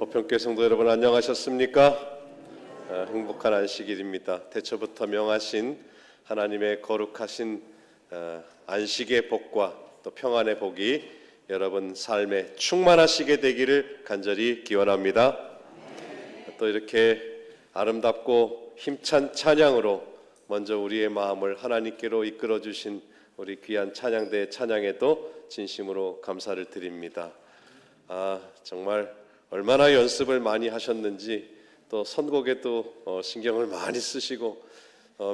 호평교회 성도 여러분 안녕하셨습니까? 행복한 안식일입니다. 태초부터 명하신 하나님의 거룩하신 안식의 복과 또 평안의 복이 여러분 삶에 충만하시게 되기를 간절히 기원합니다. 또 이렇게 아름답고 힘찬 찬양으로 먼저 우리의 마음을 하나님께로 이끌어 주신 우리 귀한 찬양대의 찬양에도 진심으로 감사를 드립니다. 정말 얼마나 연습을 많이 하셨는지 또 선곡에도 신경을 많이 쓰시고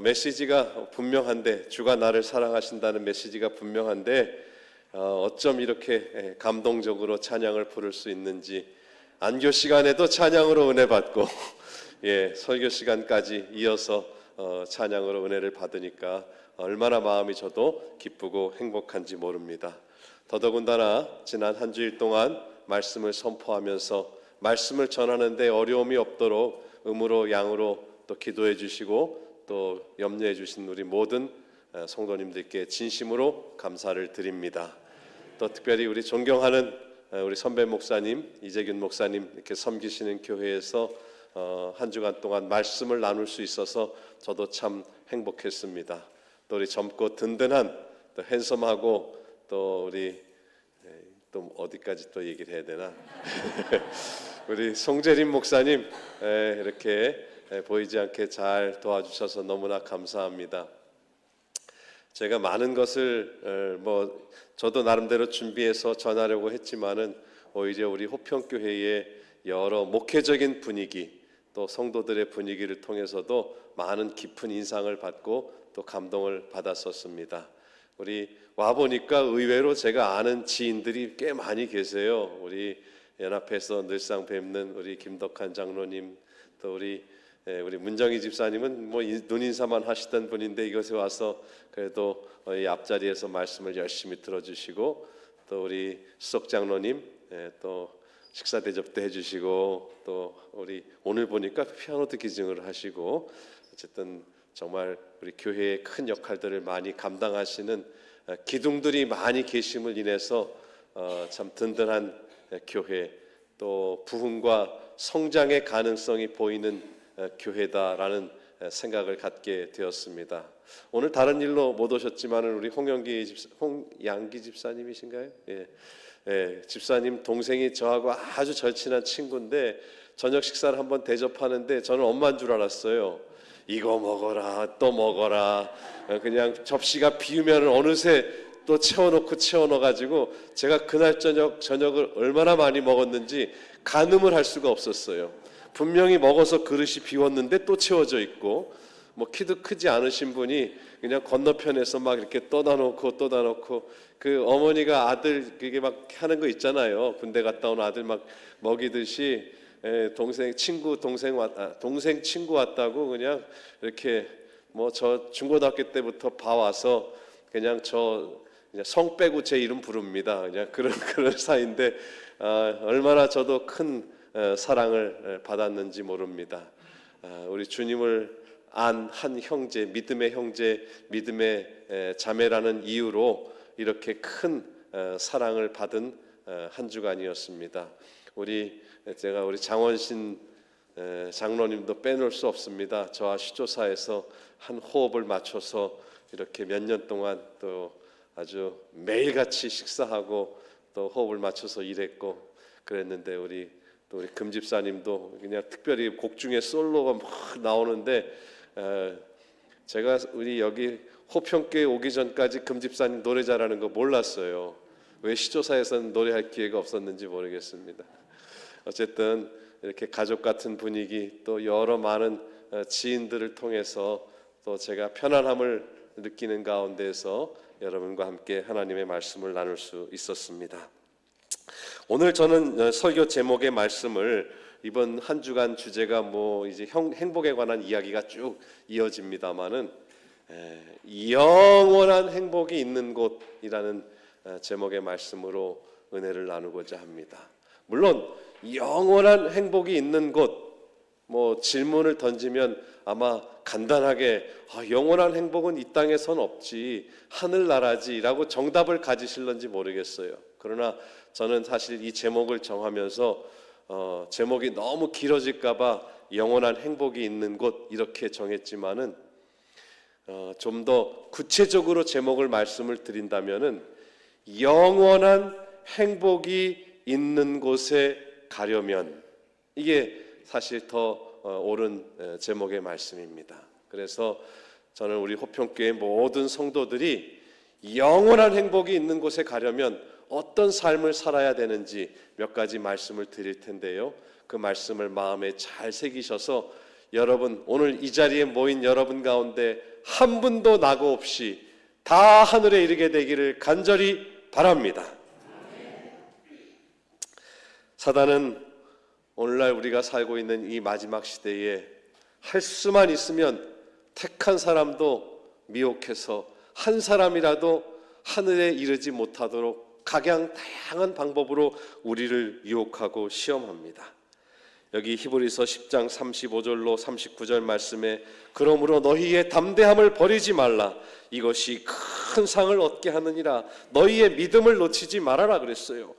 메시지가 분명한데, 주가 나를 사랑하신다는 메시지가 분명한데 어쩜 이렇게 감동적으로 찬양을 부를 수 있는지, 안교 시간에도 찬양으로 은혜 받고 설교 시간까지 이어서 찬양으로 은혜를 받으니까 얼마나 마음이 저도 기쁘고 행복한지 모릅니다. 더더군다나 지난 한 주일 동안 말씀을 선포하면서 말씀을 전하는데 어려움이 없도록 음으로 양으로 또 기도해 주시고 또 염려해 주신 우리 모든 성도님들께 진심으로 감사를 드립니다. 또 특별히 우리 존경하는 우리 선배 목사님, 이재균 목사님 이렇게 섬기시는 교회에서 한 주간 동안 말씀을 나눌 수 있어서 저도 참 행복했습니다. 또 우리 젊고 든든한 또 핸섬하고 또 우리 또 어디까지 또 얘기를 해야 되나 우리 송재림 목사님 이렇게 보이지 않게 잘 도와주셔서 너무나 감사합니다. 제가 많은 것을 저도 나름대로 준비해서 전하려고 했지만은 오히려 우리 호평교회의 여러 목회적인 분위기 또 성도들의 분위기를 통해서도 많은 깊은 인상을 받고 또 감동을 받았었습니다. 우리 와보니까 의외로 제가 아는 지인들이 꽤 많이 계세요. 우리 연합회에서 늘상 뵙는 우리 김덕한 장로님, 또 우리 문정희 집사님은 눈인사만 하시던 분인데 이곳에 와서 그래도 이 앞자리에서 말씀을 열심히 들어주시고, 또 우리 수석 장로님 또 식사 대접도 해주시고, 또 우리 오늘 보니까 피아노도 기증을 하시고, 어쨌든 정말 우리 교회의 큰 역할들을 많이 감당하시는 기둥들이 많이 계심을 인해서 참 든든한 교회, 또 부흥과 성장의 가능성이 보이는 교회다라는 생각을 갖게 되었습니다. 오늘 다른 일로 못 오셨지만 우리 홍양기 집사님이신가요? 집사님 동생이 저하고 아주 절친한 친구인데 저녁 식사를 한번 대접하는데 저는 엄마인 줄 알았어요. 이거 먹어라 또 먹어라, 그냥 접시가 비우면 어느새 또 채워넣어가지고 제가 그날 저녁을 얼마나 많이 먹었는지 가늠을 할 수가 없었어요. 분명히 먹어서 그릇이 비웠는데 또 채워져 있고, 키도 크지 않으신 분이 그냥 건너편에서 막 이렇게 떠다 놓고 그 어머니가 아들 그게 막 하는 거 있잖아요. 군대 갔다 온 아들 막 먹이듯이 동생 친구 왔다고 그냥 이렇게 저 중고등학교 때부터 봐와서 그냥 성 빼고 제 이름 부릅니다. 그냥 그런 사이인데 얼마나 저도 큰 사랑을 받았는지 모릅니다. 우리 주님을 안 한 형제, 믿음의 자매라는 이유로 이렇게 큰 사랑을 받은 한 주간이었습니다. 제가 우리 장원신 장로님도 빼놓을 수 없습니다. 저와 시조사에서 한 호흡을 맞춰서 이렇게 몇 년 동안 또 아주 매일같이 식사하고 또 호흡을 맞춰서 일했고 그랬는데, 우리 금집사님도 그냥 특별히 곡 중에 솔로가 막 나오는데 제가 우리 여기 호평교회 오기 전까지 금집사님 노래 잘하는 거 몰랐어요. 왜 시조사에서는 노래할 기회가 없었는지 모르겠습니다. 어쨌든 이렇게 가족 같은 분위기, 또 여러 많은 지인들을 통해서 또 제가 편안함을 느끼는 가운데서 여러분과 함께 하나님의 말씀을 나눌 수 있었습니다. 오늘 저는 설교 제목의 말씀을, 이번 한 주간 주제가 이제 행복에 관한 이야기가 쭉 이어집니다만은 영원한 행복이 있는 곳이라는 제목의 말씀으로 은혜를 나누고자 합니다. 물론 영원한 행복이 있는 곳, 질문을 던지면 아마 간단하게 영원한 행복은 이 땅에선 없지, 하늘나라지라고 정답을 가지실런지 모르겠어요. 그러나 저는 사실 이 제목을 정하면서 제목이 너무 길어질까봐 영원한 행복이 있는 곳 이렇게 정했지만은 좀 더 구체적으로 제목을 말씀을 드린다면은 영원한 행복이 있는 곳에 가려면, 이게 사실 더 옳은 제목의 말씀입니다. 그래서 저는 우리 호평교회 모든 성도들이 영원한 행복이 있는 곳에 가려면 어떤 삶을 살아야 되는지 몇 가지 말씀을 드릴 텐데요, 그 말씀을 마음에 잘 새기셔서 여러분, 오늘 이 자리에 모인 여러분 가운데 한 분도 낙오 없이 다 하늘에 이르게 되기를 간절히 바랍니다. 사단은 오늘날 우리가 살고 있는 이 마지막 시대에 할 수만 있으면 택한 사람도 미혹해서 한 사람이라도 하늘에 이르지 못하도록 각양 다양한 방법으로 우리를 유혹하고 시험합니다. 여기 히브리서 10장 35절로 39절 말씀에 그러므로 너희의 담대함을 버리지 말라, 이것이 큰 상을 얻게 하느니라, 너희의 믿음을 놓치지 말아라 그랬어요.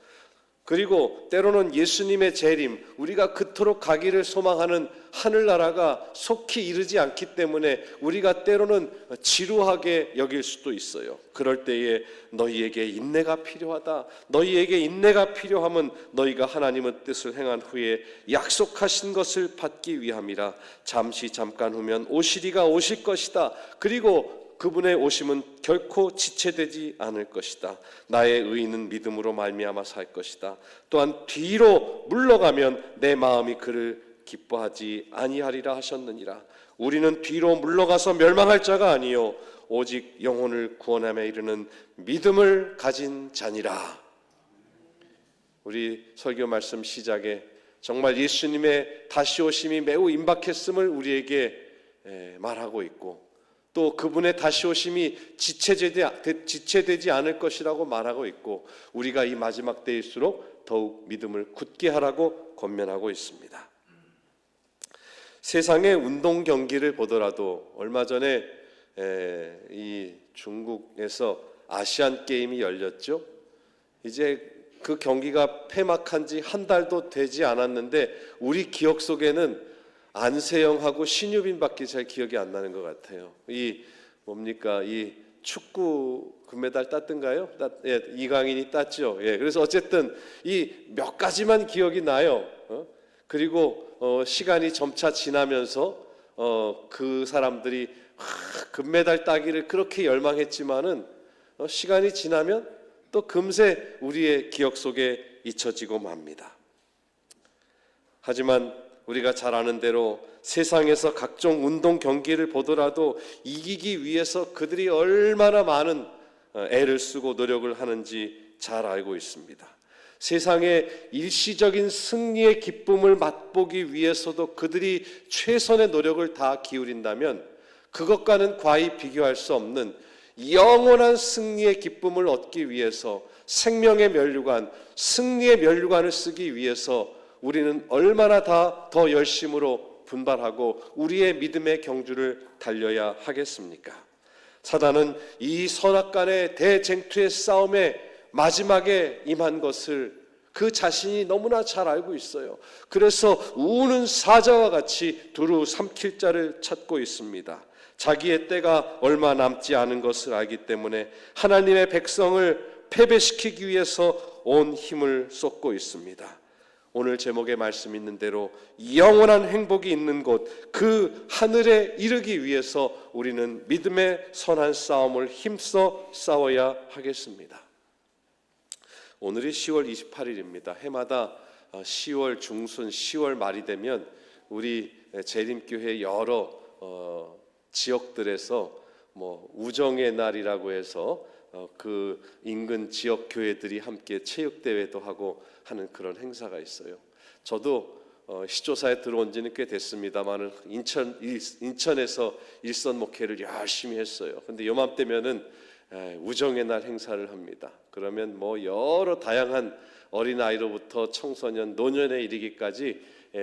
그리고 때로는 예수님의 재림, 우리가 그토록 가기를 소망하는 하늘나라가 속히 이르지 않기 때문에 우리가 때로는 지루하게 여길 수도 있어요. 그럴 때에 너희에게 인내가 필요하다. 너희에게 인내가 필요함은 너희가 하나님의 뜻을 행한 후에 약속하신 것을 받기 위함이라. 잠깐 후면 오시리가 오실 것이다. 그리고 그분의 오심은 결코 지체되지 않을 것이다. 나의 의인은 믿음으로 말미암아 살 것이다. 또한 뒤로 물러가면 내 마음이 그를 기뻐하지 아니하리라 하셨느니라. 우리는 뒤로 물러가서 멸망할 자가 아니요 오직 영혼을 구원함에 이르는 믿음을 가진 자니라. 우리 설교 말씀 시작에 정말 예수님의 다시 오심이 매우 임박했음을 우리에게 말하고 있고, 또 그분의 다시 오심이 지체되지 않을 것이라고 말하고 있고, 우리가 이 마지막 때일수록 더욱 믿음을 굳게 하라고 권면하고 있습니다. 세상의 운동 경기를 보더라도 얼마 전에 이 중국에서 아시안 게임이 열렸죠. 이제 그 경기가 폐막한 지 한 달도 되지 않았는데 우리 기억 속에는 안세영하고 신유빈밖에 잘 기억이 안 나는 것 같아요. 이 뭡니까? 이 축구 금메달 땄던가요? 이강인이 땄죠. 그래서 어쨌든 이 몇 가지만 기억이 나요. 그리고 시간이 점차 지나면서 그 사람들이 금메달 따기를 그렇게 열망했지만은 시간이 지나면 또 금세 우리의 기억 속에 잊혀지고 맙니다. 하지만 우리가 잘 아는 대로 세상에서 각종 운동 경기를 보더라도 이기기 위해서 그들이 얼마나 많은 애를 쓰고 노력을 하는지 잘 알고 있습니다. 세상의 일시적인 승리의 기쁨을 맛보기 위해서도 그들이 최선의 노력을 다 기울인다면 그것과는 과히 비교할 수 없는 영원한 승리의 기쁨을 얻기 위해서 생명의 면류관, 승리의 면류관을 쓰기 위해서 우리는 얼마나 더 열심으로 분발하고 우리의 믿음의 경주를 달려야 하겠습니까? 사단은 이 선악간의 대쟁투의 싸움에 마지막에 임한 것을 그 자신이 너무나 잘 알고 있어요. 그래서 우는 사자와 같이 두루 삼킬 자를 찾고 있습니다. 자기의 때가 얼마 남지 않은 것을 알기 때문에 하나님의 백성을 패배시키기 위해서 온 힘을 쏟고 있습니다. 오늘 제목에 말씀 있는 대로 영원한 행복이 있는 곳, 그 하늘에 이르기 위해서 우리는 믿음의 선한 싸움을 힘써 싸워야 하겠습니다. 오늘이 10월 28일입니다. 해마다 10월 중순, 10월 말이 되면 우리 재림교회 여러 지역들에서 우정의 날이라고 해서 그 인근 지역 교회들이 함께 체육대회도 하고 하는 그런 행사가 있어요. 저도 시조사에 들어온 지는 꽤 됐습니다만 인천에서 일선 목회를 열심히 했어요. 근데 요맘때면은 우정의 날 행사를 합니다. 그러면 여러 다양한 어린아이로부터 청소년, 노년에 이르기까지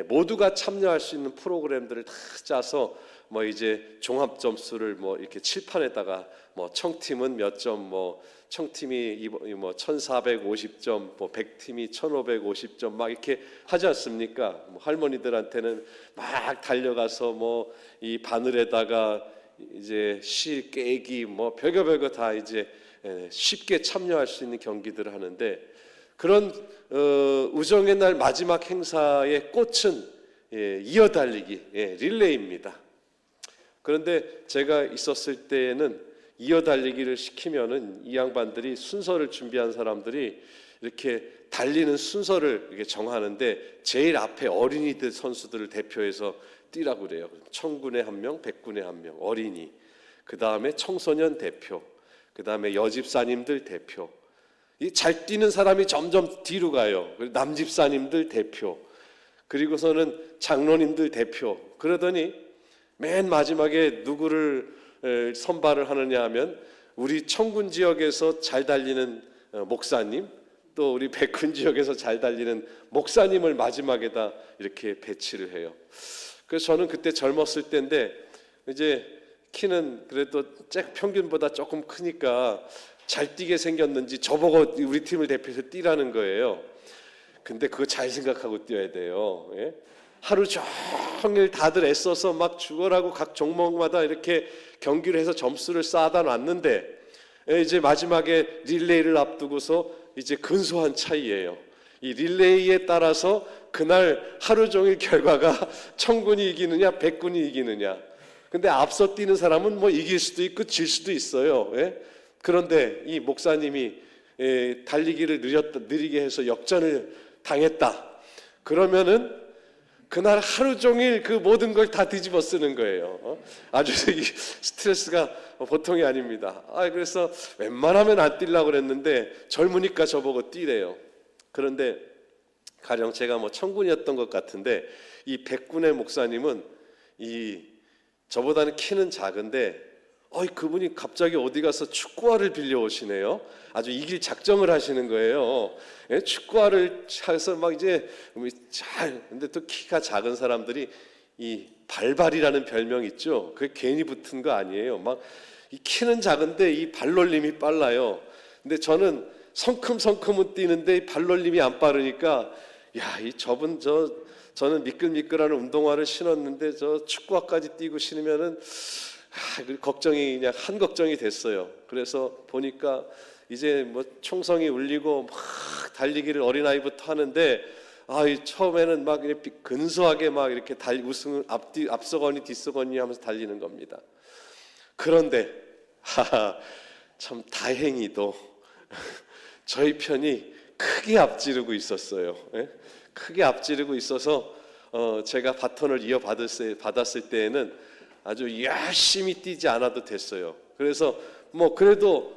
모두가 참여할 수 있는 프로그램들을 다 짜서 뭐 이제 종합 점수를 뭐 이렇게 칠판에다가 뭐 청팀은 몇 점, 뭐 청팀이 뭐 1,450점, 뭐 100팀이 1,550점 막 이렇게 하지 않습니까? 뭐 할머니들한테는 막 달려가서 뭐 이 바늘에다가 이제 실 깨기 뭐 별거 다 이제 쉽게 참여할 수 있는 경기들을 하는데, 그런 우정의 날 마지막 행사의 꽃은 이어달리기 릴레이입니다. 그런데 제가 있었을 때에는 이어달리기를 시키면은 이 양반들이 순서를 준비한 사람들이 이렇게 달리는 순서를 이렇게 정하는데, 제일 앞에 어린이들 선수들을 대표해서 뛰라고 그래요. 청군에 한 명, 백군에 한 명, 어린이. 그 다음에 청소년 대표, 그 다음에 여집사님들 대표. 이 잘 뛰는 사람이 점점 뒤로 가요. 남집사님들 대표, 그리고서는 장로님들 대표. 그러더니 맨 마지막에 누구를 선발을 하느냐 하면 우리 청군 지역에서 잘 달리는 목사님, 또 우리 백군 지역에서 잘 달리는 목사님을 마지막에다 이렇게 배치를 해요. 그래서 저는 그때 젊었을 때인데 이제 키는 그래도 평균보다 조금 크니까 잘 뛰게 생겼는지 저보고 우리 팀을 대표해서 뛰라는 거예요. 근데 그거 잘 생각하고 뛰어야 돼요. 하루 종일 다들 애써서 막 죽어라고 각 종목마다 이렇게 경기를 해서 점수를 쌓아다 놨는데, 이제 마지막에 릴레이를 앞두고서 이제 근소한 차이예요. 이 릴레이에 따라서 그날 하루 종일 결과가 청군이 이기느냐 백군이 이기느냐. 근데 앞서 뛰는 사람은 뭐 이길 수도 있고 질 수도 있어요. 그런데 이 목사님이 달리기를 느리게 해서 역전을 당했다. 그러면은 그날 하루 종일 그 모든 걸 다 뒤집어 쓰는 거예요. 아주 스트레스가 보통이 아닙니다. 그래서 웬만하면 안 뛰려고 그랬는데 젊으니까 저보고 뛰래요. 그런데 가령 제가 뭐 청군이었던 것 같은데 이 백군의 목사님은 저보다는 키는 작은데 그분이 갑자기 어디 가서 축구화를 빌려오시네요. 아주 이길 작정을 하시는 거예요. 축구화를 차서 막 이제 근데 또 키가 작은 사람들이 이 발발이라는 별명 있죠. 그게 괜히 붙은 거 아니에요. 막 이 키는 작은데 이 발놀림이 빨라요. 근데 저는 성큼성큼은 뛰는데 발놀림이 안 빠르니까 저는 미끌미끌한 운동화를 신었는데 저 축구화까지 뛰고 신으면은 걱정이 그냥 한 걱정이 됐어요. 그래서 보니까 이제 뭐 총성이 울리고 막 달리기를 어린아이부터 하는데 처음에는 막 이렇게 근소하게 막 이렇게 우승을 앞서거니 뒤서거니 하면서 달리는 겁니다. 그런데 참 다행히도 저희 편이 크게 앞지르고 있었어요. 크게 앞지르고 있어서 제가 바톤을 받았을 때에는 아주 열심히 뛰지 않아도 됐어요. 그래서 뭐 그래도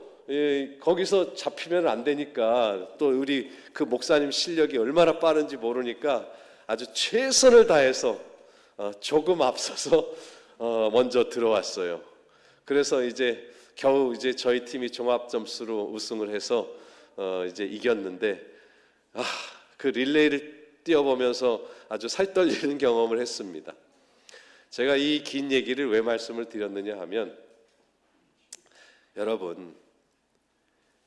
거기서 잡히면 안 되니까, 또 우리 그 목사님 실력이 얼마나 빠른지 모르니까 아주 최선을 다해서 조금 앞서서 먼저 들어왔어요. 그래서 이제 겨우 이제 저희 팀이 종합 점수로 우승을 해서 이제 이겼는데, 그 릴레이를 뛰어보면서 아주 살떨리는 경험을 했습니다. 제가 이 긴 얘기를 왜 말씀을 드렸느냐 하면, 여러분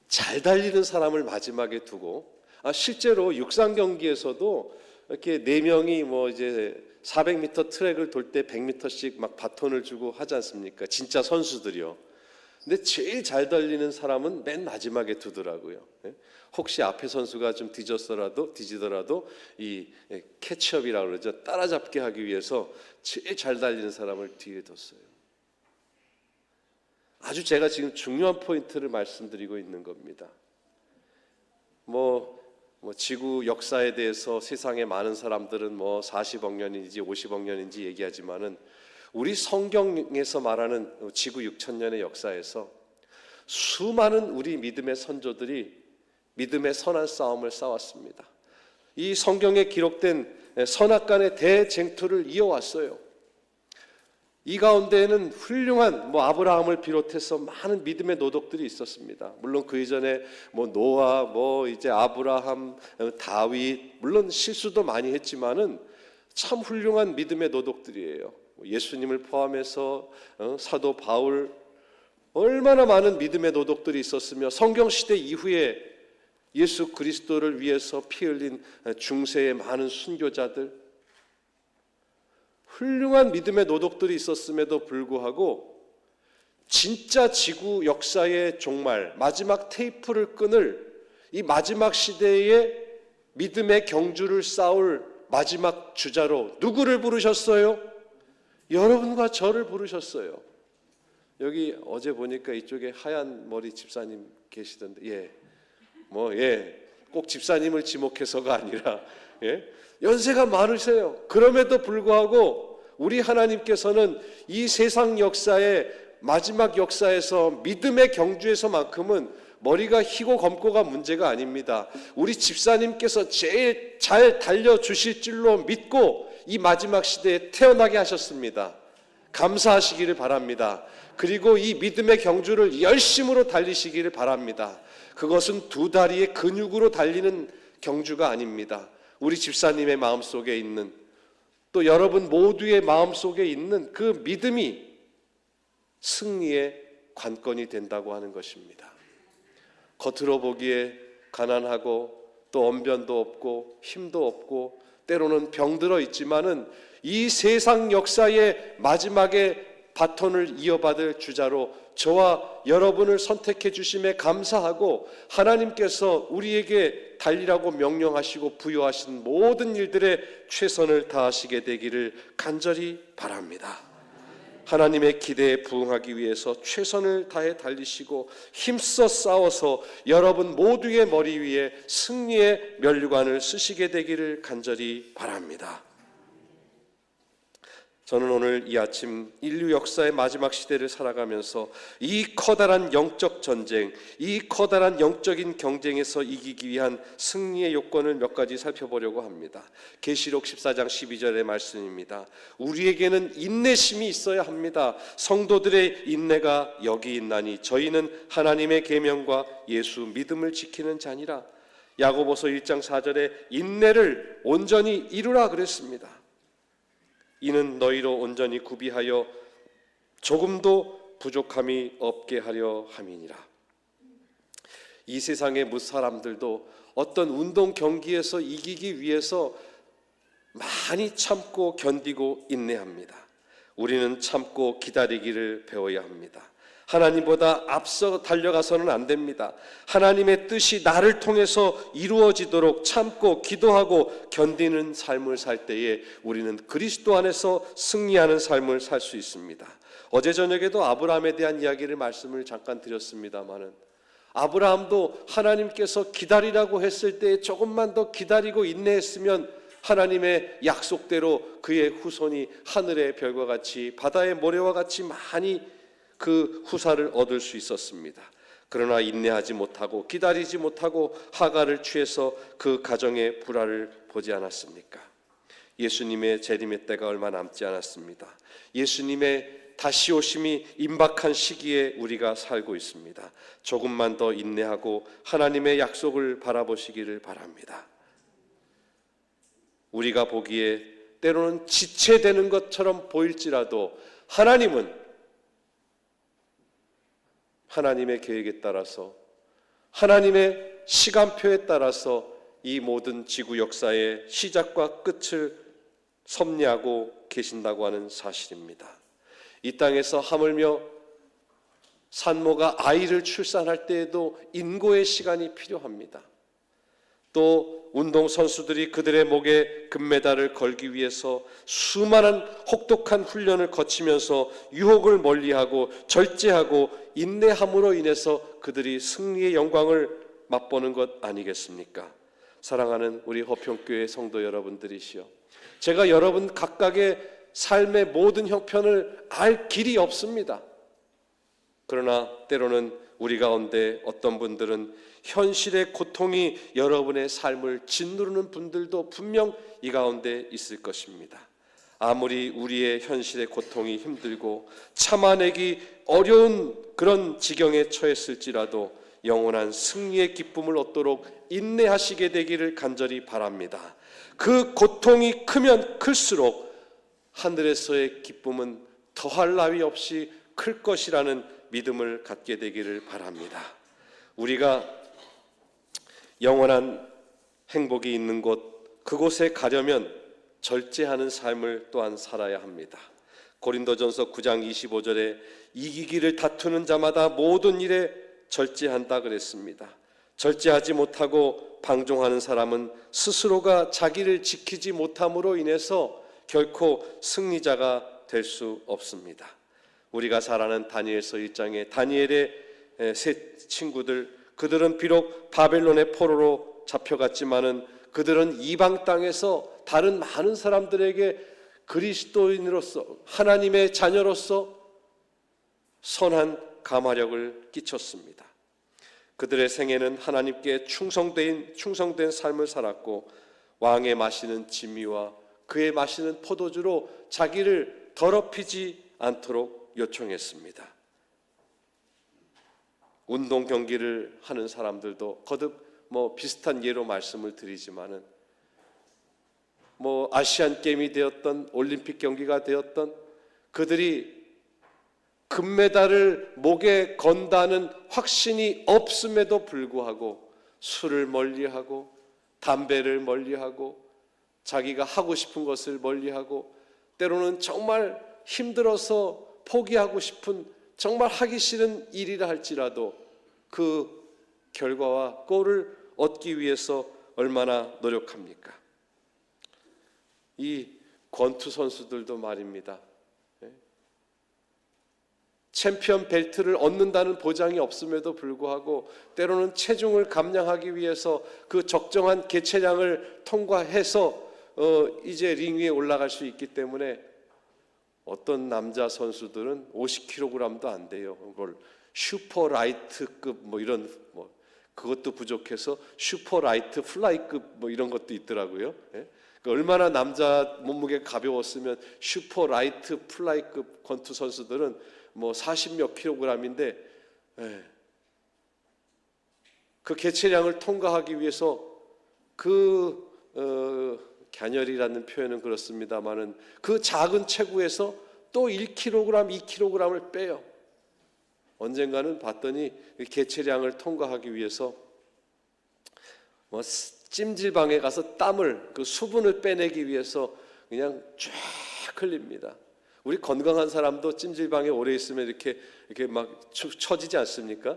잘 달리는 사람을 마지막에 두고 실제로 육상 경기에서도 이렇게 4명이 뭐 이제 400m 트랙을 돌 때 100m씩 막 바톤을 주고 하지 않습니까? 진짜 선수들이요. 근데 제일 잘 달리는 사람은 맨 마지막에 두더라고요. 혹시 앞에 선수가 좀 뒤지더라도 이 캐치업이라고 그러죠. 따라잡게 하기 위해서 제일 잘 달리는 사람을 뒤에 뒀어요. 아주 제가 지금 중요한 포인트를 말씀드리고 있는 겁니다. 뭐 지구 역사에 대해서 세상에 많은 사람들은 뭐 40억 년인지 50억 년인지 얘기하지만은 우리 성경에서 말하는 지구 6,000년의 역사에서 수많은 우리 믿음의 선조들이 믿음의 선한 싸움을 싸웠습니다. 이 성경에 기록된 선악간의 대쟁투를 이어왔어요. 이 가운데에는 훌륭한 아브라함을 비롯해서 많은 믿음의 노독들이 있었습니다. 물론 그 이전에 노아, 이제 아브라함, 다윗, 물론 실수도 많이 했지만은 참 훌륭한 믿음의 노독들이에요. 예수님을 포함해서 사도 바울, 얼마나 많은 믿음의 노독들이 있었으며 성경시대 이후에 예수 그리스도를 위해서 피 흘린 중세의 많은 순교자들, 훌륭한 믿음의 노독들이 있었음에도 불구하고 진짜 지구 역사의 종말, 마지막 테이프를 끊을 이 마지막 시대의 믿음의 경주를 쌓을 마지막 주자로 누구를 부르셨어요? 여러분과 저를 부르셨어요. 여기 어제 보니까 이쪽에 하얀 머리 집사님 계시던데, 꼭 집사님을 지목해서가 아니라, 연세가 많으세요. 그럼에도 불구하고 우리 하나님께서는 이 세상 역사의 마지막 역사에서 믿음의 경주에서만큼은 머리가 희고 검고가 문제가 아닙니다. 우리 집사님께서 제일 잘 달려주실 줄로 믿고 이 마지막 시대에 태어나게 하셨습니다. 감사하시기를 바랍니다. 그리고 이 믿음의 경주를 열심으로 달리시기를 바랍니다. 그것은 두 다리의 근육으로 달리는 경주가 아닙니다. 우리 집사님의 마음속에 있는, 또 여러분 모두의 마음속에 있는 그 믿음이 승리의 관건이 된다고 하는 것입니다. 겉으로 보기에 가난하고 또 언변도 없고 힘도 없고 때로는 병들어 있지만은 이 세상 역사의 마지막에 바톤을 이어받을 주자로 저와 여러분을 선택해 주심에 감사하고, 하나님께서 우리에게 달리라고 명령하시고 부여하신 모든 일들에 최선을 다하시게 되기를 간절히 바랍니다. 하나님의 기대에 부응하기 위해서 최선을 다해 달리시고 힘써 싸워서 여러분 모두의 머리 위에 승리의 면류관을 쓰시게 되기를 간절히 바랍니다. 저는 오늘 이 아침 인류 역사의 마지막 시대를 살아가면서 이 커다란 영적 전쟁, 이 커다란 영적인 경쟁에서 이기기 위한 승리의 요건을 몇 가지 살펴보려고 합니다. 계시록 14장 12절의 말씀입니다. 우리에게는 인내심이 있어야 합니다. 성도들의 인내가 여기 있나니 저희는 하나님의 계명과 예수 믿음을 지키는 자니라. 야고보서 1장 4절에 인내를 온전히 이루라 그랬습니다. 이는 너희로 온전히 구비하여 조금도 부족함이 없게 하려 함이니라. 이 세상의 무사람들도 어떤 운동 경기에서 이기기 위해서 많이 참고 견디고 인내합니다. 우리는 참고 기다리기를 배워야 합니다. 하나님보다 앞서 달려가서는 안 됩니다. 하나님의 뜻이 나를 통해서 이루어지도록 참고 기도하고 견디는 삶을 살 때에 우리는 그리스도 안에서 승리하는 삶을 살 수 있습니다. 어제 저녁에도 아브라함에 대한 이야기를 말씀을 잠깐 드렸습니다마는, 아브라함도 하나님께서 기다리라고 했을 때 조금만 더 기다리고 인내했으면 하나님의 약속대로 그의 후손이 하늘의 별과 같이 바다의 모래와 같이 많이 그 후사를 얻을 수 있었습니다. 그러나 인내하지 못하고 기다리지 못하고 하가를 취해서 그 가정의 불화를 보지 않았습니까? 예수님의 재림의 때가 얼마 남지 않았습니다. 예수님의 다시 오심이 임박한 시기에 우리가 살고 있습니다. 조금만 더 인내하고 하나님의 약속을 바라보시기를 바랍니다. 우리가 보기에 때로는 지체되는 것처럼 보일지라도 하나님은 하나님의 계획에 따라서, 하나님의 시간표에 따라서 이 모든 지구 역사의 시작과 끝을 섭리하고 계신다고 하는 사실입니다. 이 땅에서 하물며 산모가 아이를 출산할 때에도 인고의 시간이 필요합니다. 또 운동선수들이 그들의 목에 금메달을 걸기 위해서 수많은 혹독한 훈련을 거치면서 유혹을 멀리하고 절제하고 인내함으로 인해서 그들이 승리의 영광을 맛보는 것 아니겠습니까? 사랑하는 우리 허평교회 성도 여러분들이시여, 제가 여러분 각각의 삶의 모든 형편을 알 길이 없습니다. 그러나 때로는 우리 가운데 어떤 분들은 현실의 고통이 여러분의 삶을 짓누르는 분들도 분명 이 가운데 있을 것입니다. 아무리 우리의 현실의 고통이 힘들고 참아내기 어려운 그런 지경에 처했을지라도 영원한 승리의 기쁨을 얻도록 인내하시게 되기를 간절히 바랍니다. 그 고통이 크면 클수록 하늘에서의 기쁨은 더할 나위 없이 클 것이라는 믿음을 갖게 되기를 바랍니다. 우리가 영원한 행복이 있는 곳, 그곳에 가려면 절제하는 삶을 또한 살아야 합니다. 고린도전서 9장 25절에 이기기를 다투는 자마다 모든 일에 절제한다 그랬습니다. 절제하지 못하고 방종하는 사람은 스스로가 자기를 지키지 못함으로 인해서 결코 승리자가 될 수 없습니다. 우리가 잘 아는 다니엘서 1장에 다니엘의 세 친구들, 그들은 비록 바벨론의 포로로 잡혀갔지만은 그들은 이방 땅에서 다른 많은 사람들에게 그리스도인으로서 하나님의 자녀로서 선한 감화력을 끼쳤습니다. 그들의 생애는 하나님께 충성된 삶을 살았고 왕의 마시는 진미와 그의 마시는 포도주로 자기를 더럽히지 않도록 요청했습니다. 운동 경기를 하는 사람들도 거듭 비슷한 예로 말씀을 드리지만은 아시안 게임이 되었던 올림픽 경기가 되었던 그들이 금메달을 목에 건다는 확신이 없음에도 불구하고 술을 멀리하고 담배를 멀리하고 자기가 하고 싶은 것을 멀리하고 때로는 정말 힘들어서 포기하고 싶은 정말 하기 싫은 일이라 할지라도 그 결과와 꼴을 얻기 위해서 얼마나 노력합니까? 이 권투 선수들도 말입니다. 챔피언 벨트를 얻는다는 보장이 없음에도 불구하고 때로는 체중을 감량하기 위해서 그 적정한 개체량을 통과해서 이제 링 위에 올라갈 수 있기 때문에 어떤 남자 선수들은 50kg도 안 돼요. 그걸 슈퍼라이트급 그것도 부족해서 슈퍼라이트 플라이급 이런 것도 있더라고요. 얼마나 남자 몸무게가 가벼웠으면 슈퍼라이트 플라이급 권투 선수들은 40몇 킬로그램인데 그 개체량을 통과하기 위해서 갸녀리라는 표현은 그렇습니다만은 그 작은 체구에서 또 1kg, 2kg을 빼요. 언젠가는 봤더니 개체량을 통과하기 위해서 찜질방에 가서 땀을 그 수분을 빼내기 위해서 그냥 쫙 흘립니다. 우리 건강한 사람도 찜질방에 오래 있으면 이렇게 막 처지지 않습니까?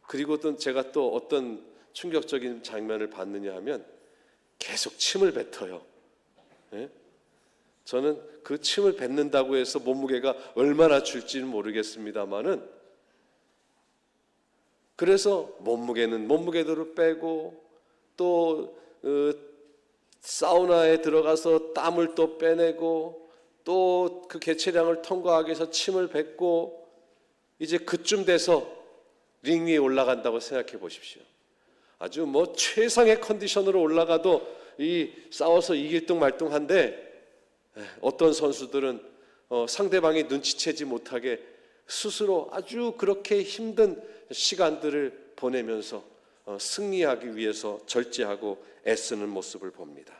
그리고 또 제가 또 어떤 충격적인 장면을 봤느냐 하면 계속 침을 뱉어요. 저는 그 침을 뱉는다고 해서 몸무게가 얼마나 줄지는 모르겠습니다만은 그래서 몸무게는 몸무게대로 빼고 또 사우나에 들어가서 땀을 또 빼내고 또 그 개체량을 통과하기 위해서 침을 뱉고 이제 그쯤 돼서 링 위에 올라간다고 생각해 보십시오. 아주 최상의 컨디션으로 올라가도 싸워서 이길 둥 말둥한데 어떤 선수들은 상대방이 눈치채지 못하게 스스로 아주 그렇게 힘든 시간들을 보내면서 승리하기 위해서 절제하고 애쓰는 모습을 봅니다.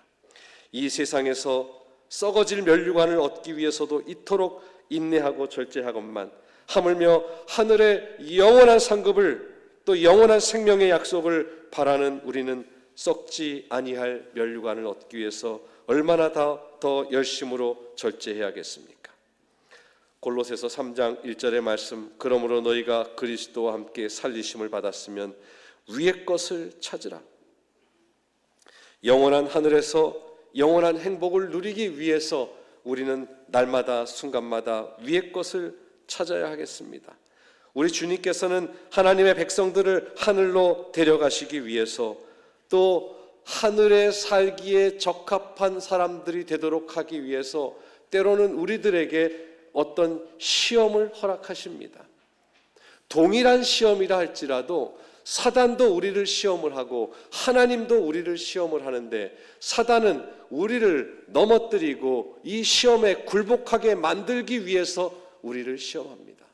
이 세상에서 썩어질 면류관을 얻기 위해서도 이토록 인내하고 절제하건만 하물며 하늘의 영원한 상급을 또 영원한 생명의 약속을 바라는 우리는 썩지 아니할 면류관을 얻기 위해서 얼마나 더 열심으로 절제해야겠습니까? 골로새서 3장 1절의 말씀, 그러므로 너희가 그리스도와 함께 살리심을 받았으면 위의 것을 찾으라. 영원한 하늘에서 영원한 행복을 누리기 위해서 우리는 날마다 순간마다 위의 것을 찾아야 하겠습니다. 우리 주님께서는 하나님의 백성들을 하늘로 데려가시기 위해서 또 하늘에 살기에 적합한 사람들이 되도록 하기 위해서 때로는 우리들에게 어떤 시험을 허락하십니다. 동일한 시험이라 할지라도 사단도 우리를 시험을 하고 하나님도 우리를 시험을 하는데 사단은 우리를 넘어뜨리고 이 시험에 굴복하게 만들기 위해서 우리를 시험합니다.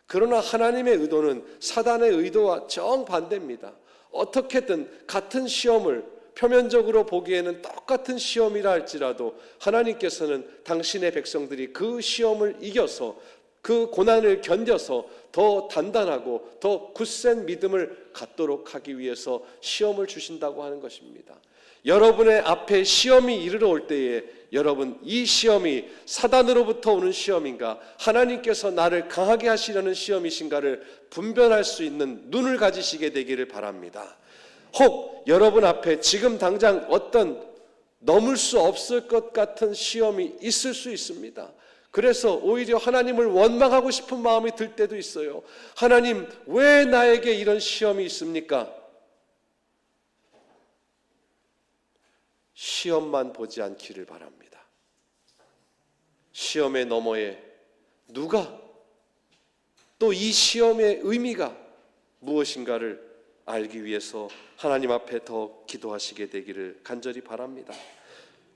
그러나 하나님의 의도는 사단의 의도와 정반대입니다. 어떻게든 같은 시험을 표면적으로 보기에는 똑같은 시험이라 할지라도 하나님께서는 당신의 백성들이 그 시험을 이겨서 그 고난을 견뎌서 더 단단하고 더 굳센 믿음을 갖도록 하기 위해서 시험을 주신다고 하는 것입니다. 여러분의 앞에 시험이 이르러 올 때에 여러분, 이 시험이 사단으로부터 오는 시험인가, 하나님께서 나를 강하게 하시려는 시험이신가를 분별할 수 있는 눈을 가지시게 되기를 바랍니다. 혹 여러분 앞에 지금 당장 어떤 넘을 수 없을 것 같은 시험이 있을 수 있습니다. 그래서 오히려 하나님을 원망하고 싶은 마음이 들 때도 있어요. 하나님, 왜 나에게 이런 시험이 있습니까? 시험만 보지 않기를 바랍니다. 시험의 너머에 누가 또 이 시험의 의미가 무엇인가를 알기 위해서 하나님 앞에 더 기도하시게 되기를 간절히 바랍니다.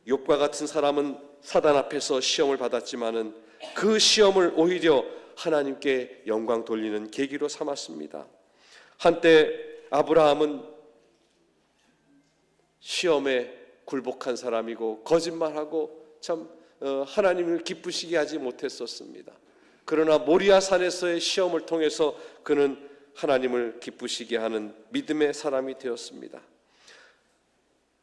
욥과 같은 사람은 사단 앞에서 시험을 받았지만은 그 시험을 오히려 하나님께 영광 돌리는 계기로 삼았습니다. 한때 아브라함은 시험에 굴복한 사람이고 거짓말하고 참 하나님을 기쁘시게 하지 못했었습니다. 그러나 모리아 산에서의 시험을 통해서 그는 하나님을 기쁘시게 하는 믿음의 사람이 되었습니다.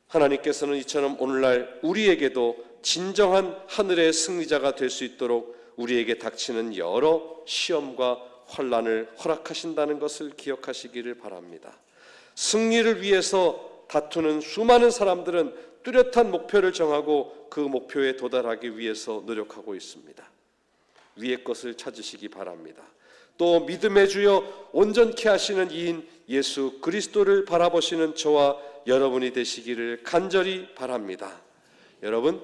하나님께서는 이처럼 오늘날 우리에게도 진정한 하늘의 승리자가 될 수 있도록 우리에게 닥치는 여러 시험과 환난을 허락하신다는 것을 기억하시기를 바랍니다. 승리를 위해서 다투는 수많은 사람들은 뚜렷한 목표를 정하고 그 목표에 도달하기 위해서 노력하고 있습니다. 위의 것을 찾으시기 바랍니다. 또 믿음의 주여 온전케 하시는 이인 예수 그리스도를 바라보시는 저와 여러분이 되시기를 간절히 바랍니다. 여러분,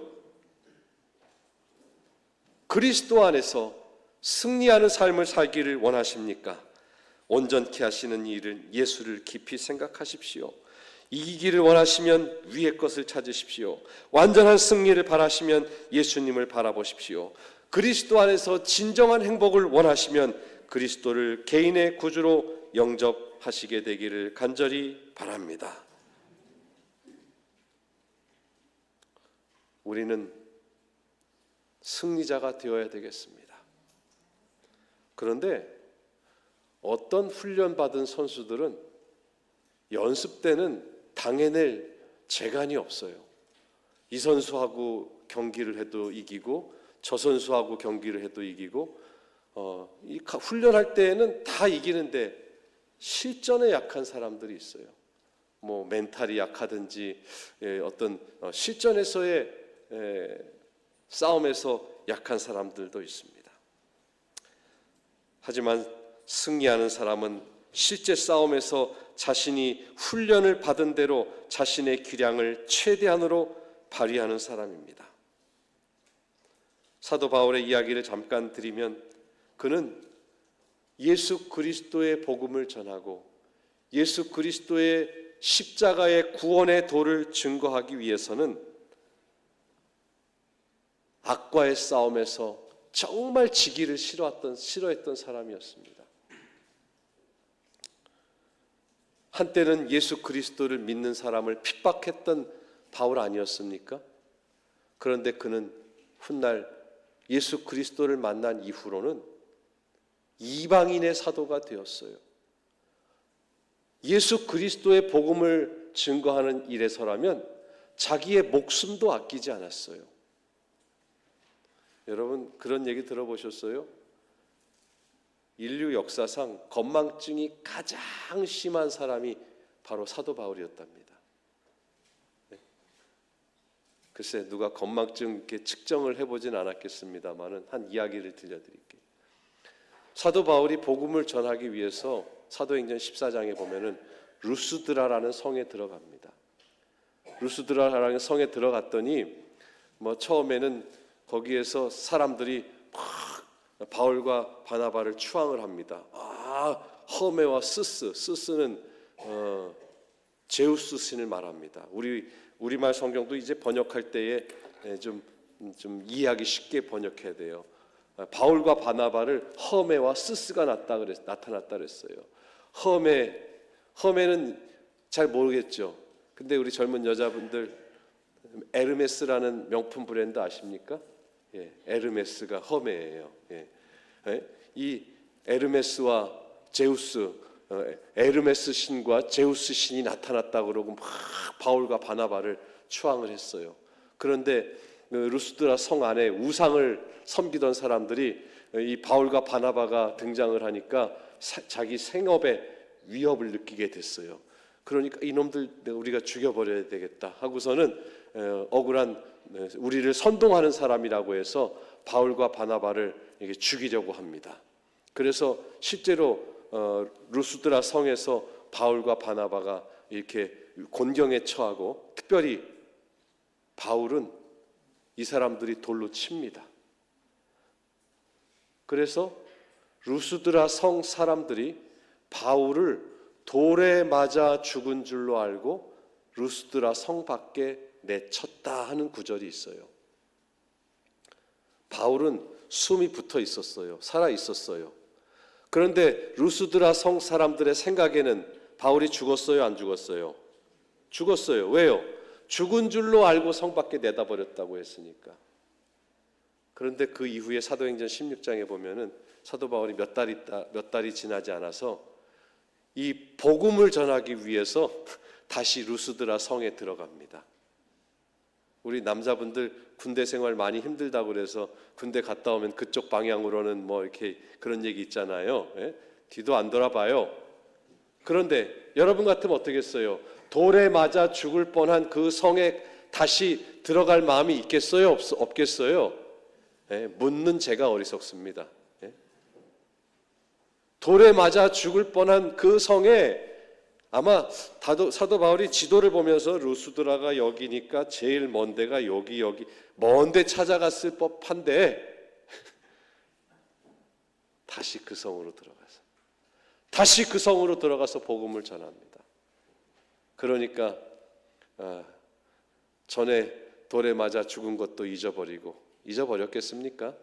그리스도 안에서 승리하는 삶을 살기를 원하십니까? 온전케 하시는 이를 예수를 깊이 생각하십시오. 이기기를 원하시면 위의 것을 찾으십시오. 완전한 승리를 바라시면 예수님을 바라보십시오. 그리스도 안에서 진정한 행복을 원하시면 그리스도를 개인의 구주로 영접하시게 되기를 간절히 바랍니다. 우리는 승리자가 되어야 되겠습니다. 그런데 어떤 훈련받은 선수들은 연습 때는 당해낼 재간이 없어요. 이 선수하고 경기를 해도 이기고 저 선수하고 경기를 해도 이기고 이 훈련할 때에는 다 이기는데 실전에 약한 사람들이 있어요. 뭐 멘탈이 약하든지 어떤 실전에서의 싸움에서 약한 사람들도 있습니다. 하지만 승리하는 사람은 실제 싸움에서 자신이 훈련을 받은 대로 자신의 기량을 최대한으로 발휘하는 사람입니다. 사도 바울의 이야기를 잠깐 드리면 그는 예수 그리스도의 복음을 전하고 예수 그리스도의 십자가의 구원의 도를 증거하기 위해서는 악과의 싸움에서 정말 지기를 싫어했던 사람이었습니다. 한때는 예수 그리스도를 믿는 사람을 핍박했던 바울 아니었습니까? 그런데 그는 훗날 예수 그리스도를 만난 이후로는 이방인의 사도가 되었어요. 예수 그리스도의 복음을 증거하는 일에서라면 자기의 목숨도 아끼지 않았어요. 여러분, 그런 얘기 들어보셨어요? 인류 역사상 건망증이 가장 심한 사람이 바로 사도 바울이었답니다. 네. 글쎄 누가 건망증 이렇게 측정을 해보진 않았겠습니다만은 한 이야기를 들려드릴게요. 사도 바울이 복음을 전하기 위해서 사도행전 14장에 보면은 루스드라라는 성에 들어갑니다. 루스드라라는 성에 들어갔더니 뭐 처음에는 거기에서 사람들이 막 바울과 바나바를 추앙을 합니다. 허메와 스스는 제우스 신을 말합니다. 우리말 성경도 이제 번역할 때에 좀 이해하기 쉽게 번역해야 돼요. 바울과 바나바를 허메와 스스가 나타났다 그랬어요. 허메는 잘 모르겠죠. 근데 우리 젊은 여자분들 에르메스라는 명품 브랜드 아십니까? 예, 에르메스가 허메예요. 예. 예? 이 에르메스와 제우스, 에르메스 신과 제우스 신이 나타났다 그러고 막 바울과 바나바를 추앙을 했어요. 그런데 루스드라 성 안에 우상을 섬기던 사람들이 이 바울과 바나바가 등장을 하니까 자기 생업에 위협을 느끼게 됐어요. 그러니까 이놈들 우리가 죽여버려야 되겠다 하고서는 억울한 우리를 선동하는 사람이라고 해서 바울과 바나바를 죽이려고 합니다. 그래서 실제로 루스드라 성에서 바울과 바나바가 이렇게 곤경에 처하고, 특별히 바울은 이 사람들이 돌로 칩니다. 그래서 루스드라 성 사람들이 바울을 돌에 맞아 죽은 줄로 알고 루스드라 성 밖에 내쳤다 하는 구절이 있어요. 바울은 숨이 붙어 있었어요. 살아 있었어요. 그런데 루스드라 성 사람들의 생각에는 바울이 죽었어요, 안 죽었어요? 죽었어요. 왜요? 죽은 줄로 알고 성 밖에 내다버렸다고 했으니까. 그런데 그 이후에 사도행전 16장에 보면은 사도 바울이 몇 달이 지나지 않아서 이 복음을 전하기 위해서 다시 루스드라 성에 들어갑니다. 우리 남자분들 군대 생활 많이 힘들다고 그래서 군대 갔다 오면 그쪽 방향으로는 뭐 이렇게 그런 얘기 있잖아요. 예? 뒤도 안 돌아봐요. 그런데 여러분 같으면 어떻겠어요? 돌에 맞아 죽을 뻔한 그 성에 다시 들어갈 마음이 있겠어요? 없겠어요? 예? 묻는 제가 어리석습니다. 예? 돌에 맞아 죽을 뻔한 그 성에 아마 사도 바울이 지도를 보면서 루스드라가 여기니까 제일 먼 데가 여기 먼 데 찾아갔을 법한데 다시 그 성으로 들어가서 복음을 전합니다. 그러니까 전에 돌에 맞아 죽은 것도 잊어버렸겠습니까?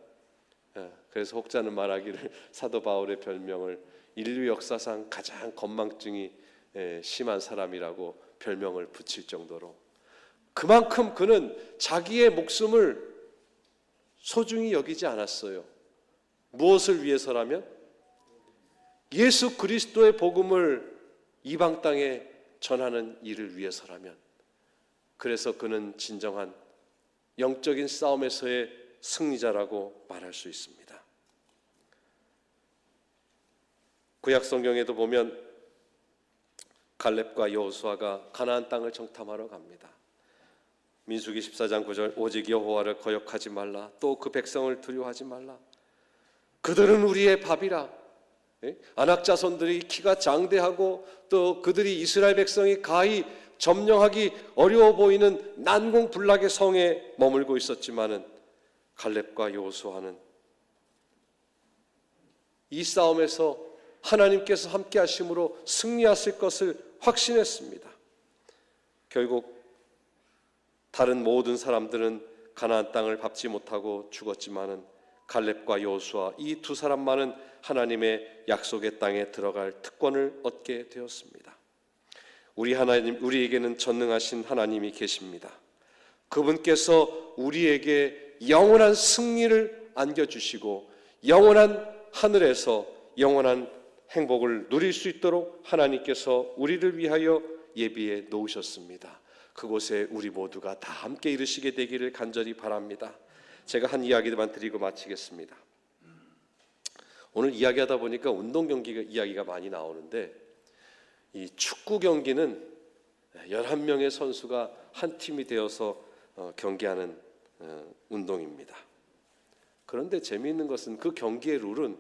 그래서 혹자는 말하기를 사도 바울의 별명을 인류 역사상 가장 건망증이 심한 사람이라고 별명을 붙일 정도로, 그만큼 그는 자기의 목숨을 소중히 여기지 않았어요. 무엇을 위해서라면? 예수 그리스도의 복음을 이방 땅에 전하는 일을 위해서라면. 그래서 그는 진정한 영적인 싸움에서의 승리자라고 말할 수 있습니다. 구약 성경에도 보면 갈렙과 여호수아가 가나안 땅을 정탐하러 갑니다. 민수기 14장 9절, 오직 여호와를 거역하지 말라, 또 그 백성을 두려워하지 말라, 그들은 우리의 밥이라. 아낙 자손들이 키가 장대하고 또 그들이 이스라엘 백성이 가히 점령하기 어려워 보이는 난공불락의 성에 머물고 있었지만은 갈렙과 여호수아는 이 싸움에서 하나님께서 함께 하심으로 승리하실 것을 확신했습니다. 결국 다른 모든 사람들은 가나안 땅을 밟지 못하고 죽었지만은 갈렙과 여호수아 이 두 사람만은 하나님의 약속의 땅에 들어갈 특권을 얻게 되었습니다. 우리에게는 전능하신 하나님이 계십니다. 그분께서 우리에게 영원한 승리를 안겨주시고 영원한 하늘에서 영원한 행복을 누릴 수 있도록 하나님께서 우리를 위하여 예비해 놓으셨습니다. 그곳에 우리 모두가 다 함께 이르시게 되기를 간절히 바랍니다. 제가 한 이야기만 드리고 마치겠습니다. 오늘 이야기하다 보니까 운동 경기 이야기가 많이 나오는데, 이 축구 경기는 11명의 선수가 한 팀이 되어서 경기하는 운동입니다. 그런데 재미있는 것은 그 경기의 룰은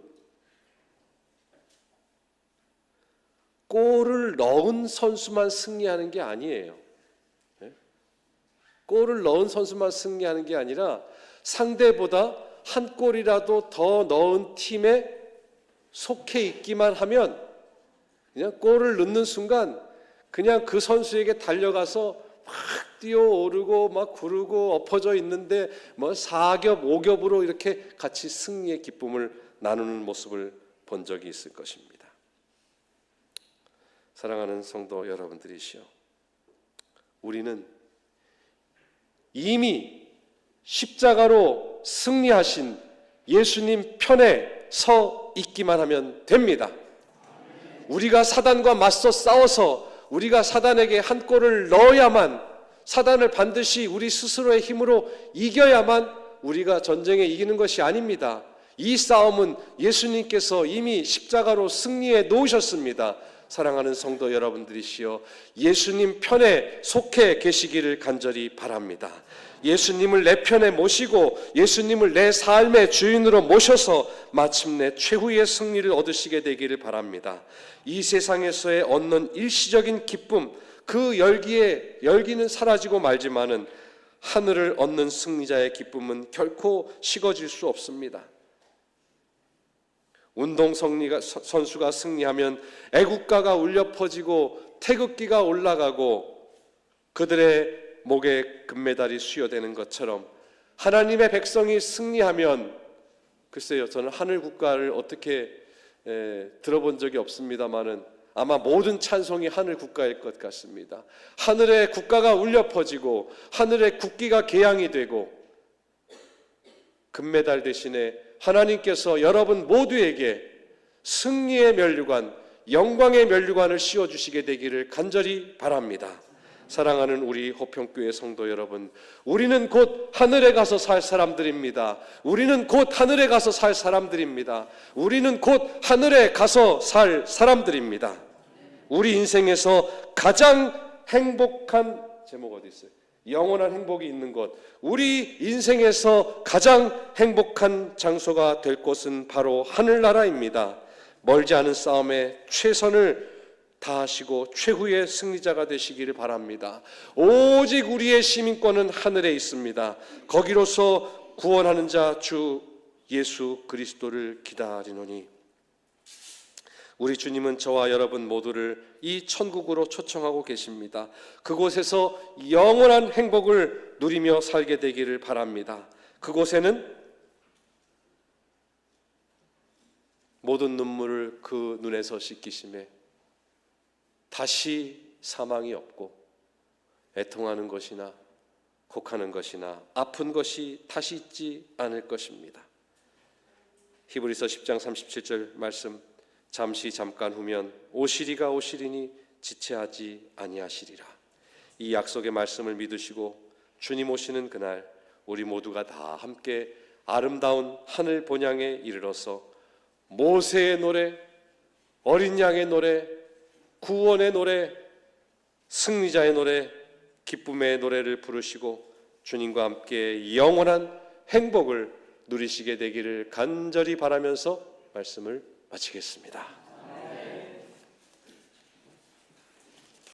골을 넣은 선수만 승리하는 게 아니에요. 골을 넣은 선수만 승리하는 게 아니라 상대보다 한 골이라도 더 넣은 팀에 속해 있기만 하면, 그냥 골을 넣는 순간 그냥 그 선수에게 달려가서 막 뛰어오르고 막 구르고 엎어져 있는데 뭐 4겹 5겹으로 이렇게 같이 승리의 기쁨을 나누는 모습을 본 적이 있을 것입니다. 사랑하는 성도 여러분들이시여, 우리는 이미 십자가로 승리하신 예수님 편에 서 있기만 하면 됩니다. 우리가 사단과 맞서 싸워서 우리가 사단에게 한 골을 넣어야만, 사단을 반드시 우리 스스로의 힘으로 이겨야만 우리가 전쟁에 이기는 것이 아닙니다. 이 싸움은 예수님께서 이미 십자가로 승리해 놓으셨습니다. 사랑하는 성도 여러분들이시여, 예수님 편에 속해 계시기를 간절히 바랍니다. 예수님을 내 편에 모시고 예수님을 내 삶의 주인으로 모셔서 마침내 최후의 승리를 얻으시게 되기를 바랍니다. 이 세상에서의 얻는 일시적인 기쁨, 그 열기는 사라지고 말지만은 하늘을 얻는 승리자의 기쁨은 결코 식어질 수 없습니다. 운동 선수가 승리하면 애국가가 울려 퍼지고 태극기가 올라가고 그들의 목에 금메달이 수여되는 것처럼 하나님의 백성이 승리하면, 글쎄요, 저는 하늘 국가를 어떻게 들어본 적이 없습니다마는 아마 모든 찬송이 하늘 국가일 것 같습니다. 하늘의 국가가 울려 퍼지고 하늘의 국기가 개양이 되고 금메달 대신에 하나님께서 여러분 모두에게 승리의 면류관, 영광의 면류관을 씌워주시게 되기를 간절히 바랍니다. 사랑하는 우리 호평교회 성도 여러분, 우리는 곧 하늘에 가서 살 사람들입니다. 우리는 곧 하늘에 가서 살 사람들입니다. 우리는 곧 하늘에 가서 살 사람들입니다. 우리 인생에서 가장 행복한, 제목 어디 있어요? 영원한 행복이 있는 곳, 우리 인생에서 가장 행복한 장소가 될 곳은 바로 하늘나라입니다. 멀지 않은 싸움에 최선을 다하시고 최후의 승리자가 되시기를 바랍니다. 오직 우리의 시민권은 하늘에 있습니다. 거기로서 구원하는 자 주 예수 그리스도를 기다리노니, 우리 주님은 저와 여러분 모두를 이 천국으로 초청하고 계십니다. 그곳에서 영원한 행복을 누리며 살게 되기를 바랍니다. 그곳에는 모든 눈물을 그 눈에서 씻기심에 다시 사망이 없고 애통하는 것이나 곡하는 것이나 아픈 것이 다시 있지 않을 것입니다. 히브리서 10장 37절 말씀, 잠깐 후면 오시리가 오시리니 지체하지 아니하시리라. 이 약속의 말씀을 믿으시고 주님 오시는 그날 우리 모두가 다 함께 아름다운 하늘 본향에 이르러서 모세의 노래, 어린 양의 노래, 구원의 노래, 승리자의 노래, 기쁨의 노래를 부르시고 주님과 함께 영원한 행복을 누리시게 되기를 간절히 바라면서 말씀을 마치겠습니다.